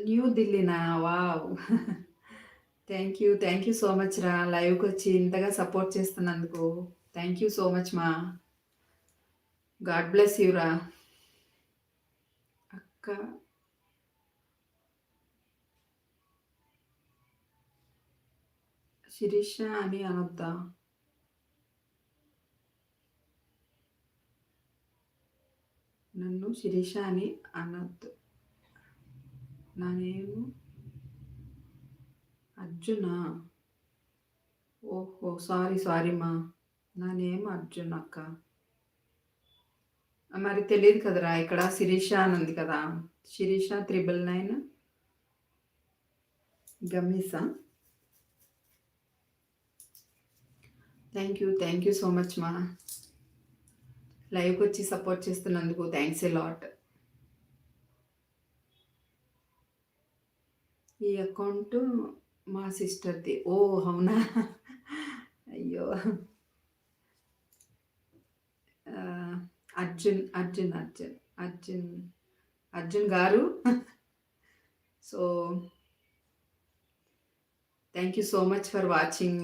New ఢిల్లీనా? Wow! Thank you so much రా! లైవ్‌కొచ్చి ఇంతగా సపోర్ట్ చేస్తున్నందుకు. థ్యాంక్ యూ సో మచ్ మా. గాడ్ బ్లెస్ యూ రా! అక్క శిరీష అని అనొద్దా? నన్ను శిరీష అని అనొద్దు. నా నేము అర్జునా? ఓహో! సారీ మా. నా నేమ్ అర్జున్ అక్క. మరి తెలీదు కదరా! ఇక్కడ శిరీష అని ఉంది కదా! శిరీష 999 గమీసా? థ్యాంక్ యూ సో మచ్ మా. లైవ్‌కొచ్చి సపోర్ట్ చేస్తున్నందుకు థాంక్స్ ఎ లాట్. ఈ అకౌంటు మా సిస్టర్‌ది. ఓహ్! అవునా? అయ్యో! ఆహ్, Arjun, Arjun garu. So, thank you so much for watching.